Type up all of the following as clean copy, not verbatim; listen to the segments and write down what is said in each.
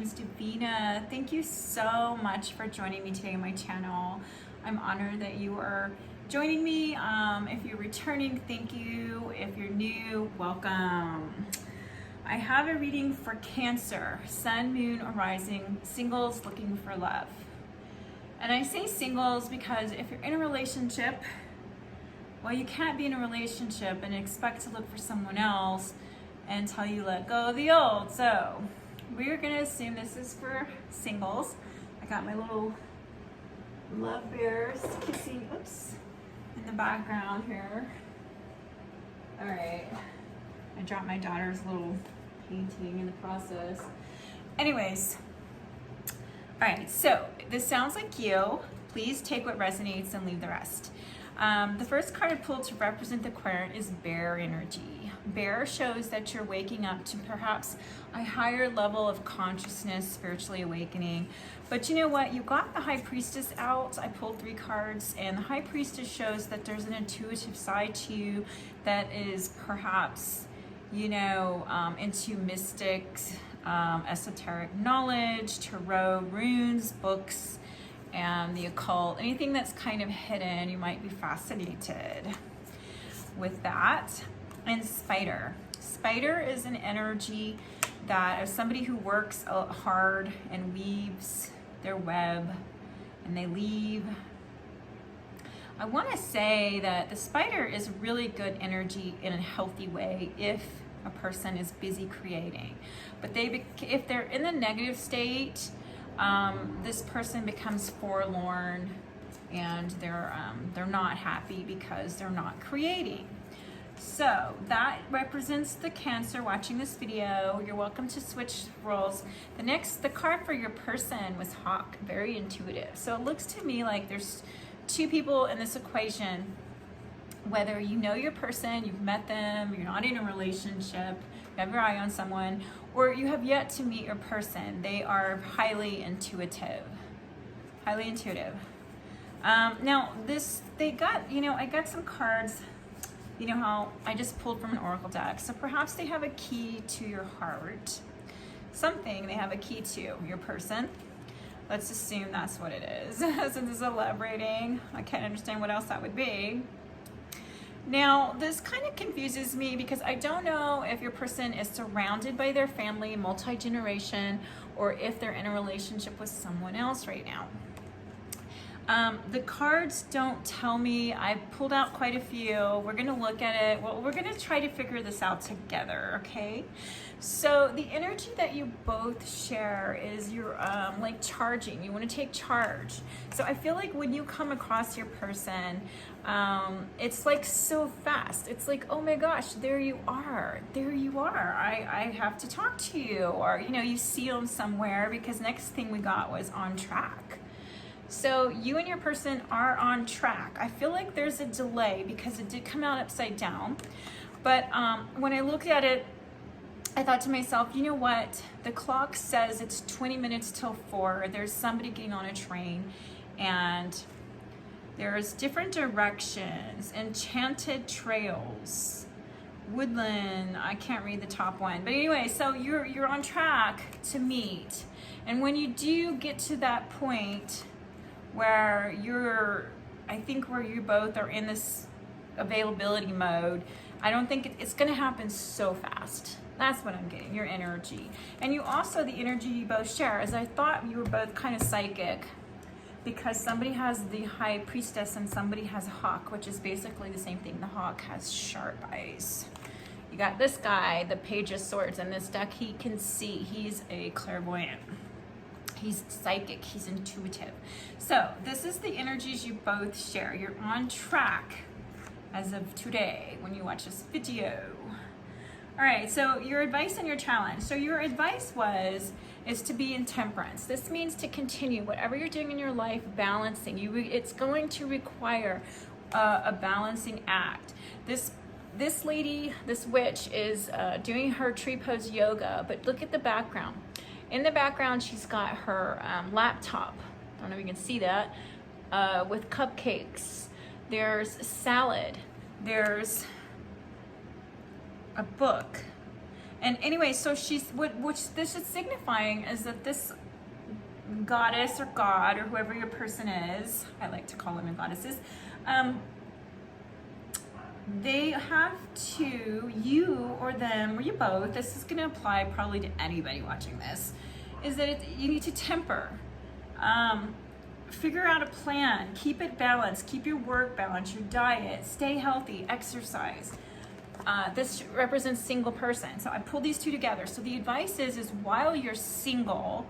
name's Devina. Thank you so much for joining me today on my channel. I'm honored that you are joining me. If you're returning, thank you. If you're new, welcome. I have a reading for Cancer, Sun, Moon, or Rising, singles looking for love. And I say singles because if you're in a relationship, well, you can't be in a relationship and expect to look for someone else until you let go of the old. So we're gonna assume this is for singles. I got my little love bears kissing, oops, in the background here. All right, I dropped my daughter's little painting in the process. Anyways, all right, so this sounds like you. Please take what resonates and leave the rest. The first card I pulled to represent the Aquarian is Bear energy. Bear shows that you're waking up to perhaps a higher level of consciousness, spiritually awakening. But you know what? You got the High Priestess out. I pulled 3 cards, and the High Priestess shows that there's an intuitive side to you that is perhaps, you know, into mystics, esoteric knowledge, tarot, runes, books, and the occult. Anything that's kind of hidden, you might be fascinated with that. And Spider. Spider is an energy that is somebody who works hard and weaves their web and they leave. I want to say that the spider is really good energy in a healthy way if a person is busy creating. But if they're in the negative state, this person becomes forlorn and they're not happy because they're not creating. So that represents the Cancer watching this video. You're welcome to switch roles. The card for your person was Hawk, very intuitive. So it looks to me like there's 2 people in this equation. Whether you know your person, you've met them, you're not in a relationship, you have your eye on someone, or you have yet to meet your person. They are highly intuitive. Highly intuitive. Now I got some cards. You know how I just pulled from an oracle deck. So perhaps they have a key to your heart. Something they have a key to, your person. Let's assume that's what it is. Since it's elaborating, I can't understand what else that would be. Now, this kind of confuses me because I don't know if your person is surrounded by their family, multi-generation, or if they're in a relationship with someone else right now. The cards don't tell me. I pulled out quite a few. We're going to look at it. Well, we're going to try to figure this out together, okay? So the energy that you both share is you're like charging. You want to take charge. So I feel like when you come across your person, it's like so fast. It's like, oh my gosh, there you are. There you are. I have to talk to you. Or, you know, you see them somewhere because next thing we got was on track. So you and your person are on track. I feel like there's a delay because it did come out upside down. But when I looked at it, I thought to myself, you know what? The clock says it's 20 minutes till 4. There's somebody getting on a train and there's different directions, enchanted trails, woodland. I can't read the top one. But anyway, so you're on track to meet. And when you do get to that point, where I think where you both are in this availability mode, I don't think it's going to happen so fast. That's what I'm getting, your energy. And you also, the energy you both share, as I thought you were both kind of psychic because somebody has the High Priestess and somebody has a Hawk, which is basically the same thing. The Hawk has sharp eyes. You got this guy, the Page of Swords, in this deck, he can see. He's a clairvoyant. He's psychic, he's intuitive. So this is the energies you both share. You're on track as of today when you watch this video. All right, so your advice and your challenge. So your advice is to be in temperance. This means to continue whatever you're doing in your life, balancing. It's going to require a balancing act. This lady, this witch, is doing her tree pose yoga, but look at the background. In the background, she's got her laptop. I don't know if you can see that, with cupcakes. There's salad. There's a book. And anyway, so she's, which this is signifying is that this goddess or god or whoever your person is, I like to call women goddesses, they have to, you or them or you both, this is going to apply probably to anybody watching this, is that you need to temper, figure out a plan, keep it balanced, keep your work balanced, your diet, stay healthy, exercise. This represents single person. So I pulled these two together. So the advice is while you're single,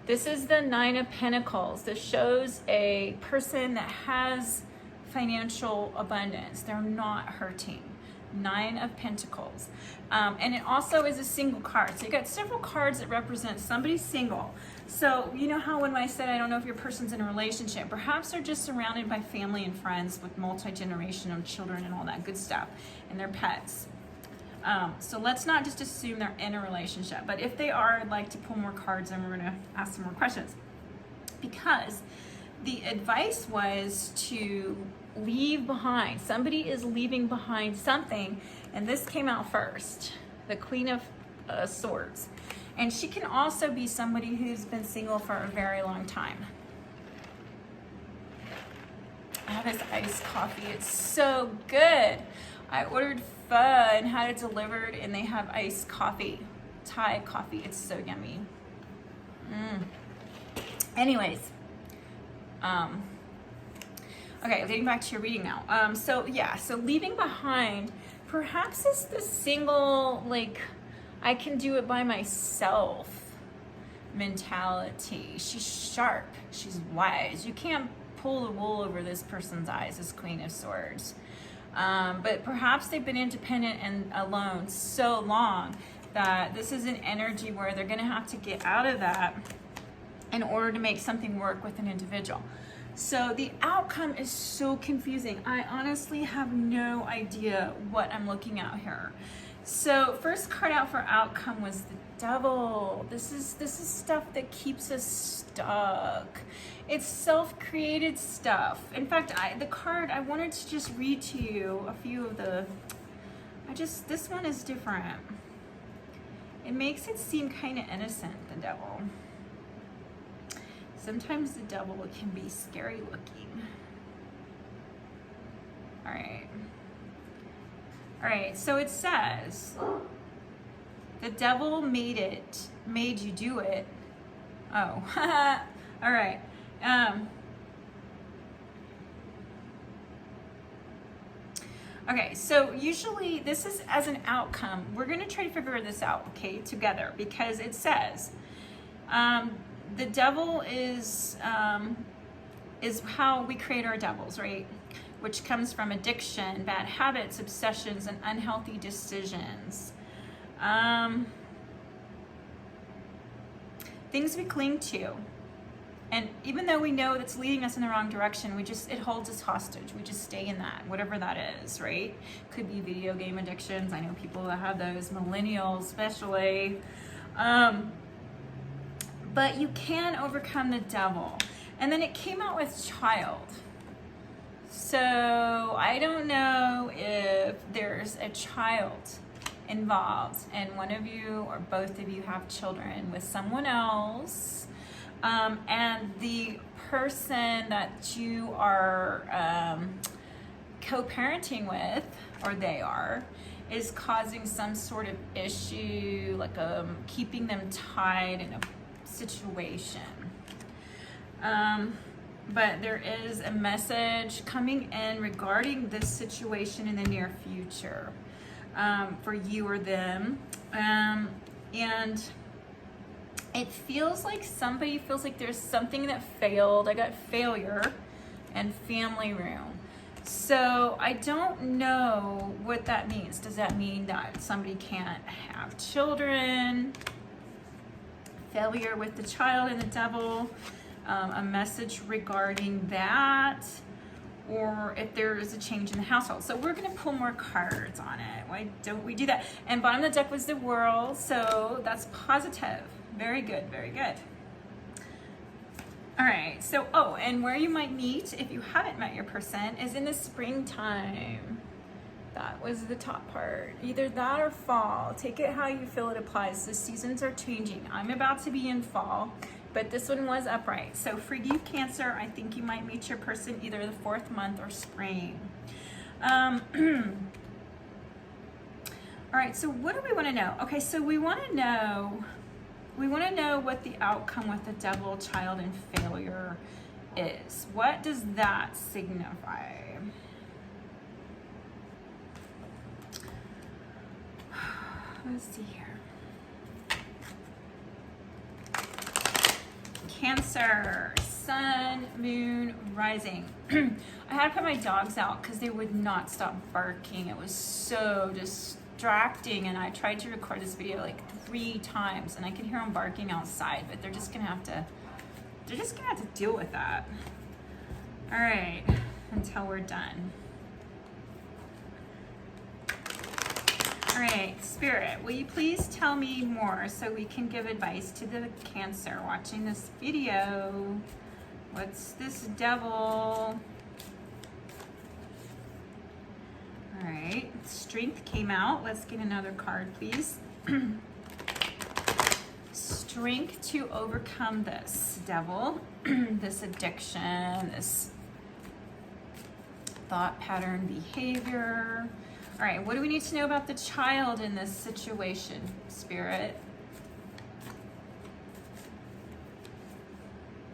this is the 9 of Pentacles. This shows a person that has financial abundance. They're not hurting. 9 of Pentacles. And it also is a single card. So you got several cards that represent somebody single. So you know how when I said I don't know if your person's in a relationship, perhaps they're just surrounded by family and friends with multi-generational children and all that good stuff, and their pets. So let's not just assume they're in a relationship. But if they are, I'd like to pull more cards and we're going to ask some more questions. Because the advice was to leave behind. Somebody is leaving behind something, and this came out first. The Queen of Swords. And she can also be somebody who's been single for a very long time. I have this iced coffee. It's so good. I ordered pho and had it delivered, and they have iced coffee, Thai coffee. It's so yummy. Anyways, okay, getting back to your reading now. So leaving behind, perhaps it's the single, like, I can do it by myself mentality. She's sharp, she's wise. You can't pull the wool over this person's eyes, this Queen of Swords. But perhaps they've been independent and alone so long that this is an energy where they're gonna have to get out of that in order to make something work with an individual. So the outcome is so confusing. I honestly have no idea what I'm looking at here. So first card out for outcome was the Devil. This is stuff that keeps us stuck. It's self-created stuff. In fact, the card, I wanted to just read to you a few of the, this one is different. It makes it seem kind of innocent, the Devil. Sometimes the Devil can be scary looking. All right, so it says, the devil made you do it. Oh, all right. Okay, so usually this is as an outcome. We're gonna try to figure this out, okay, together, because it says, the devil is how we create our devils, right? Which comes from addiction, bad habits, obsessions, and unhealthy decisions. Things we cling to. And even though we know that's leading us in the wrong direction, it holds us hostage. We just stay in that, whatever that is, right? Could be video game addictions. I know people that have those, millennials especially. But you can overcome the devil. And then it came out with child. So I don't know if there's a child involved and one of you or both of you have children with someone else, and the person that you are co-parenting with, or they are, is causing some sort of issue, like keeping them tied in a situation. But there is a message coming in regarding this situation in the near future, for you or them. And it feels like somebody feels like there's something that failed. I got failure and family room. So I don't know what that means. Does that mean that somebody can't have children? Failure with the child and the devil? A message regarding that, or if there is a change in the household. So we're going to pull more cards on it. Why don't we do that? And bottom of the deck was the World, so that's positive. Very good, very good. All right, so, and where you might meet, if you haven't met your person, is in the springtime. That was the top part. Either that or fall. Take it how you feel it applies. The seasons are changing. I'm about to be in fall, but this one was upright. So for you, Cancer, I think you might meet your person either the 4th month or spring. All right, so what do we want to know? Okay, so we want to know what the outcome with the Devil, child, and failure is. What does that signify? Let's see here. Cancer, sun, moon, rising. I had to put my dogs out because they would not stop barking. It was so distracting, and I tried to record this video like 3 times, and I could hear them barking outside, but they're just gonna have to deal with that. All right, until we're done. All right, Spirit, will you please tell me more so we can give advice to the Cancer watching this video? What's this Devil? All right, Strength came out. Let's get another card, please. Strength to overcome this Devil, this addiction, this thought pattern behavior. All right, what do we need to know about the child in this situation, Spirit?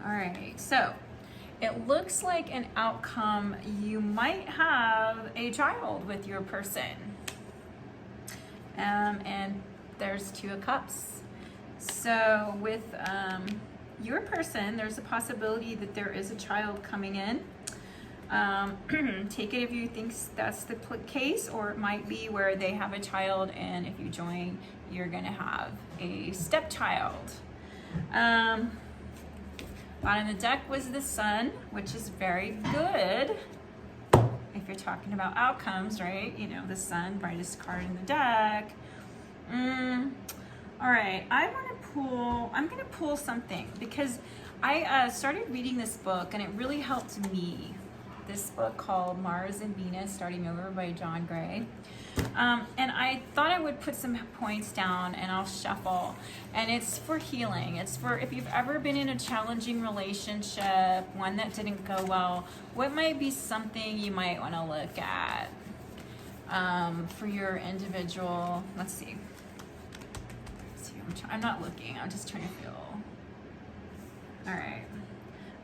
All right, so it looks like an outcome, you might have a child with your person. And there's 2 of Cups. So with your person, there's a possibility that there is a child coming in. Take it if you think that's the case, or it might be where they have a child, and if you join, you're gonna have a stepchild. Bottom of the deck was the Sun, which is very good if you're talking about outcomes, right? You know, the Sun, brightest card in the deck. All right, I'm gonna pull something because I started reading this book and it really helped me. This book called Mars and Venus Starting Over by John Gray. And I thought I would put some points down and I'll shuffle. And it's for healing. It's for if you've ever been in a challenging relationship, one that didn't go well, what might be something you might want to look at for your individual. Let's see. I'm not looking. I'm just trying to feel. All right.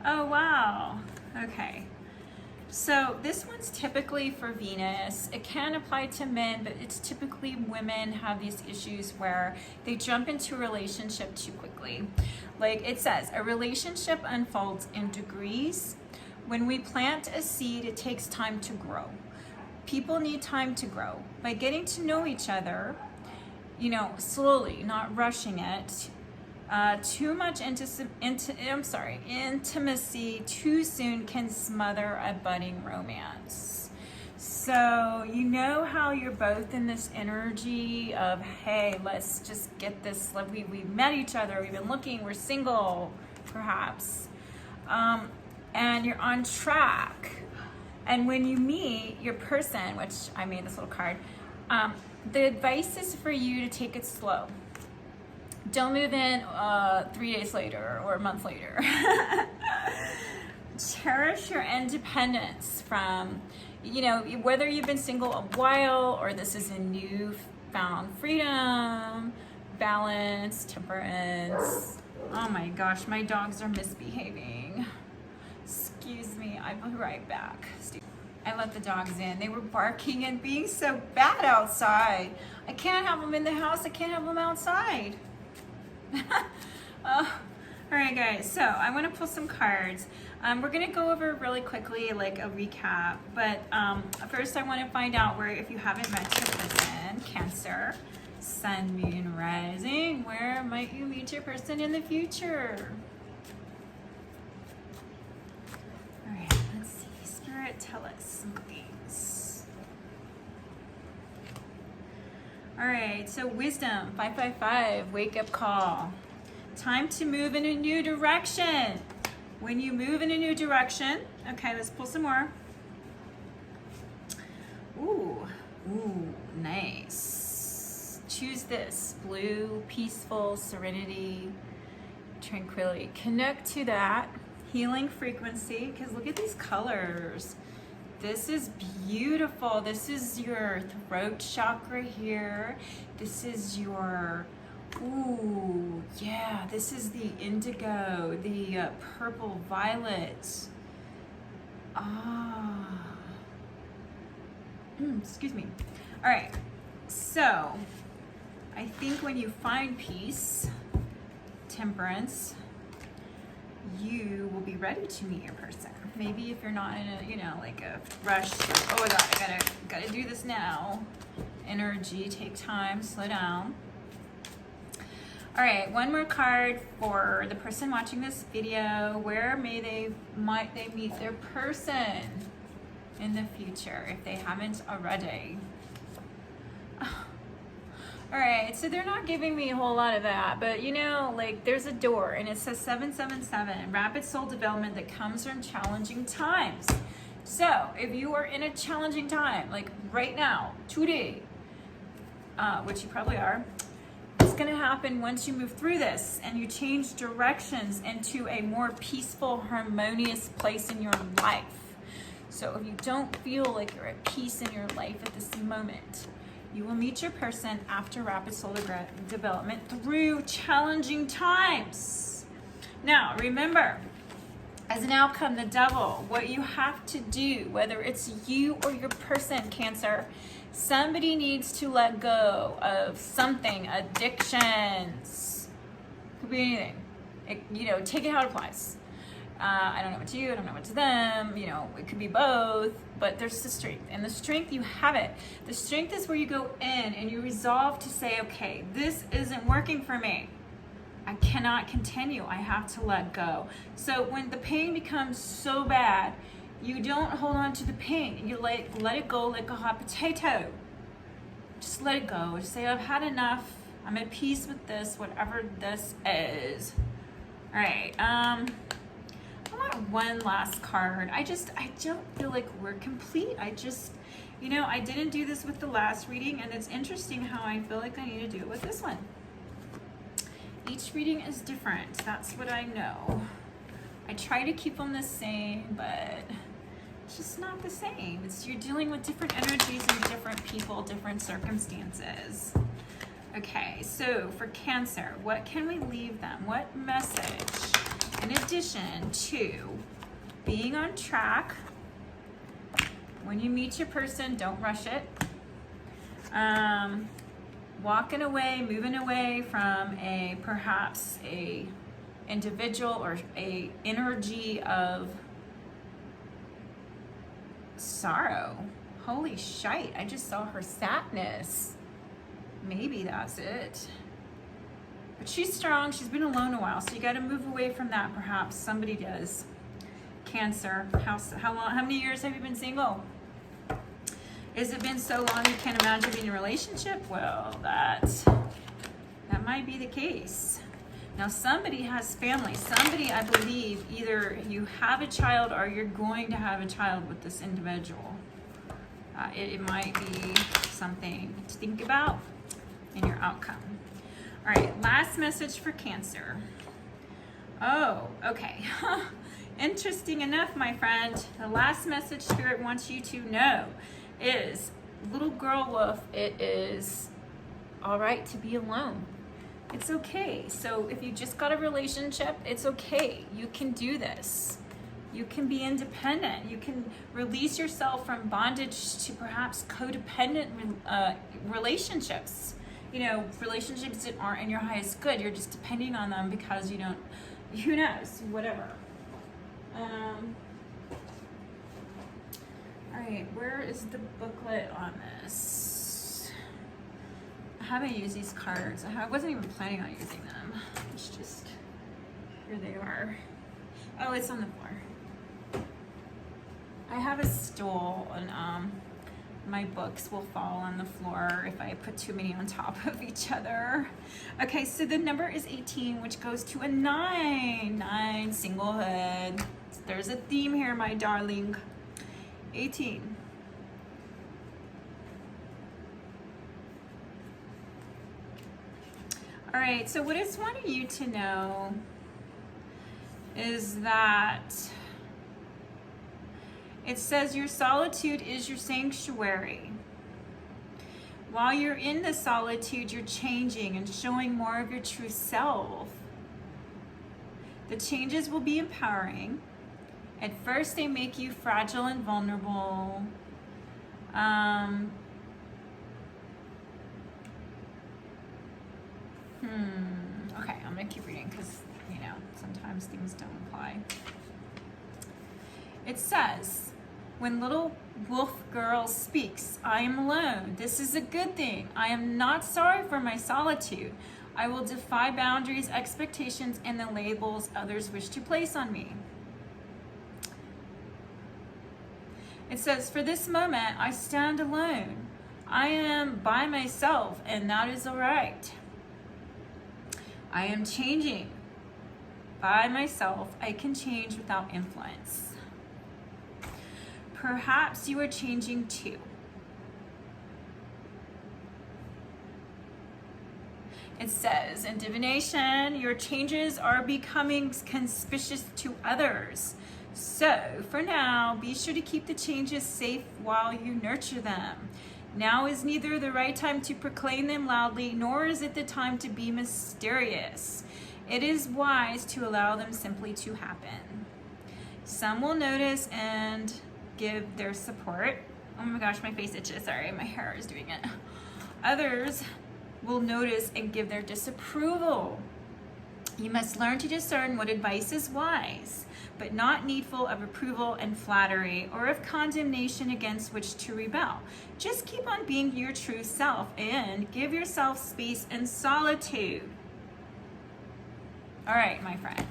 Oh, wow. Okay. So this one's typically for Venus. It can apply to men, but it's typically women have these issues where they jump into a relationship too quickly. Like it says, a relationship unfolds in degrees. When we plant a seed, it takes time to grow. People need time to grow. By getting to know each other, you know, slowly, not rushing it. Too much intimacy too soon can smother a budding romance. So you know how you're both in this energy of, hey, let's just get this, we met each other, we've been looking, we're single, perhaps. And you're on track. And when you meet your person, which I made this little card, the advice is for you to take it slow. Don't move in 3 days later or a month later. Cherish your independence from, you know, whether you've been single a while or this is a newfound freedom, balance, temperance. Oh my gosh, my dogs are misbehaving. Excuse me, I'll be right back. I let the dogs in. They were barking and being so bad outside. I can't have them in the house. I can't have them outside. All right, guys, so I want to pull some cards. We're going to go over really quickly, like a recap, but first I want to find out where, if you haven't met your person, Cancer, Sun, Moon, Rising, where might you meet your person in the future? All right, let's see. Spirit, tell us some things. All right, so wisdom, 555, wake up call. Time to move in a new direction. When you move in a new direction, okay, let's pull some more. Ooh, Ooh, nice. Choose this. Blue, peaceful, serenity, tranquility. Connect to that healing frequency, because look at these colors. This is beautiful. This is your throat chakra here. This is your, ooh, yeah, this is the indigo, the purple violet. Excuse me. All right, so I think when you find peace, temperance, you will be ready to meet your person. Maybe if you're not in a, you know, like a rush, or, oh my God, I gotta do this now. Energy, take time, slow down. All right, one more card for the person watching this video. Where might they meet their person in the future if they haven't already? All right, so they're not giving me a whole lot of that, but you know, like there's a door and it says 777, rapid soul development that comes from challenging times. So if you are in a challenging time, like right now, today, which you probably are, it's gonna happen once you move through this and you change directions into a more peaceful, harmonious place in your life. So if you don't feel like you're at peace in your life at this moment, you will meet your person after rapid soul development through challenging times. Now, remember, as an outcome, the devil, what you have to do, whether it's you or your person, Cancer, somebody needs to let go of something, addictions, could be anything. Take it how it applies. I don't know what to you, I don't know what to them, it could be both, but there's the strength. And the strength, you have it. The strength is where you go in and you resolve to say, okay, this isn't working for me. I cannot continue, I have to let go. So when the pain becomes so bad, you don't hold on to the pain. You let it go like a hot potato. Just let it go. Just say, I've had enough. I'm at peace with this, whatever this is. All right, I want one last card. I don't feel like we're complete. I didn't do this with the last reading, and it's interesting how I feel like I need to do it with this one. Each reading is different. That's what I know. I try to keep them the same, but it's just not the same. You're dealing with different energies and different people, different circumstances. Okay, so for Cancer, what can we leave them? What message? In addition to being on track, when you meet your person, don't rush it. Walking away, moving away from perhaps a individual or a energy of sorrow. Holy shite, I just saw her sadness. Maybe that's it. But she's strong, she's been alone a while, so you gotta move away from that, perhaps. Somebody does. Cancer, how many years have you been single? Has it been so long you can't imagine being in a relationship? Well, that might be the case. Now, somebody has family. Somebody, I believe, either you have a child or you're going to have a child with this individual. It might be something to think about in your outcome. All right, last message for Cancer. Oh, okay. Interesting enough, my friend, the last message Spirit wants you to know is, little girl wolf, it is all right to be alone. It's okay. So if you just got a relationship, it's okay. You can do this. You can be independent. You can release yourself from bondage to perhaps codependent relationships. Relationships that aren't in your highest good. You're just depending on them because you don't, who knows, whatever. All right, where is the booklet on this? I haven't used these cards. I wasn't even planning on using them. It's just, here they are. Oh, it's on the floor. I have a stool and my books will fall on the floor if I put too many on top of each other. Okay, so the number is 18, which goes to a 9. 9, singlehood. There's a theme here, my darling. 18. right, so what I just wanted you to know is that it says your solitude is your sanctuary. While you're in the solitude, you're changing and showing more of your true self. The changes will be empowering. At first, they make you fragile and vulnerable. Okay, I'm gonna keep reading because, you know, sometimes things don't apply. It says, when little wolf girl speaks, I am alone. This is a good thing. I am not sorry for my solitude. I will defy boundaries, expectations, and the labels others wish to place on me. It says, for this moment, I stand alone. I am by myself, and that is all right. I am changing. By myself, I can change without influence. Perhaps you are changing too. It says, in divination, your changes are becoming conspicuous to others. So, for now, be sure to keep the changes safe while you nurture them. Now is neither the right time to proclaim them loudly, nor is it the time to be mysterious. It is wise to allow them simply to happen. Some will notice and give their support. Oh my gosh, my face itches. Sorry, my hair is doing it. Others will notice and give their disapproval. You must learn to discern what advice is wise, but not needful of approval and flattery or of condemnation against which to rebel. Just keep on being your true self and give yourself space and solitude. All right, my friend.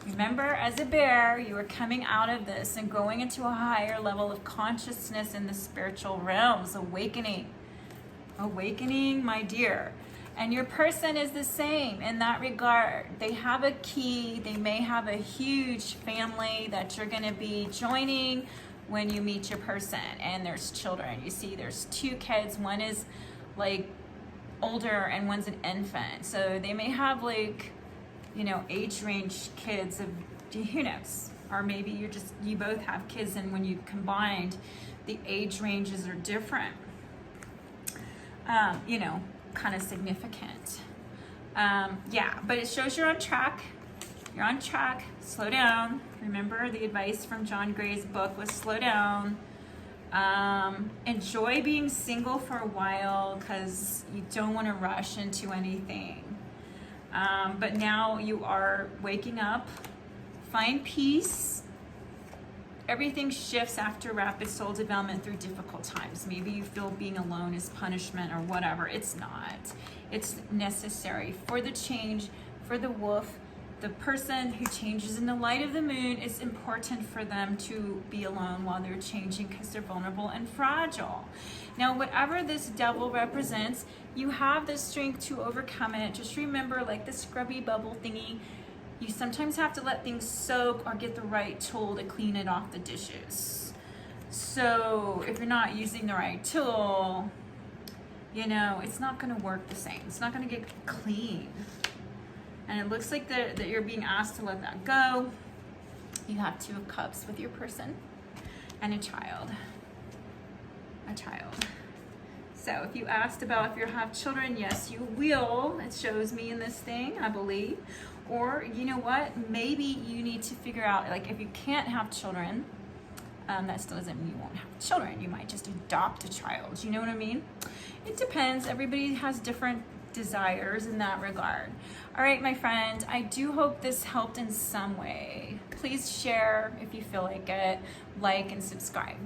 Remember, as a bear, you are coming out of this and going into a higher level of consciousness in the spiritual realms, awakening. Awakening, my dear. And your person is the same in that regard. They have a key. They may have a huge family that you're going to be joining when you meet your person. And there's children. You see, there's 2 kids. One is like older and one's an infant. So they may have like, you know, age range kids of, who knows? Or maybe you both have kids, and when you combined, the age ranges are different. You know, kind of significant. Yeah, but it shows you're on track. You're on track. Slow down. Remember, the advice from John Gray's book was slow down. Enjoy being single for a while because you don't want to rush into anything. But now you are waking up. Find peace. Everything shifts after rapid soul development through difficult times. Maybe you feel being alone is punishment or whatever. It's not. It's necessary for the change, for the wolf. The person who changes in the light of the moon, it's important for them to be alone while they're changing because they're vulnerable and fragile. Now, whatever this devil represents, you have the strength to overcome it. Just remember, like the scrubby bubble thingy, you sometimes have to let things soak or get the right tool to clean it off the dishes. So if you're not using the right tool, you know, it's not going to work the same. It's not going to get clean. And it looks like that you're being asked to let that go. You have 2 of Cups with your person and a child. A child. So if you asked about if you have children, yes, you will. It shows me in this thing, I believe. Or, you know what, maybe you need to figure out, like, if you can't have children, that still doesn't mean you won't have children. You might just adopt a child. You know what I mean? It depends. Everybody has different desires in that regard. All right, my friend, I do hope this helped in some way. Please share if you feel like it, like and subscribe.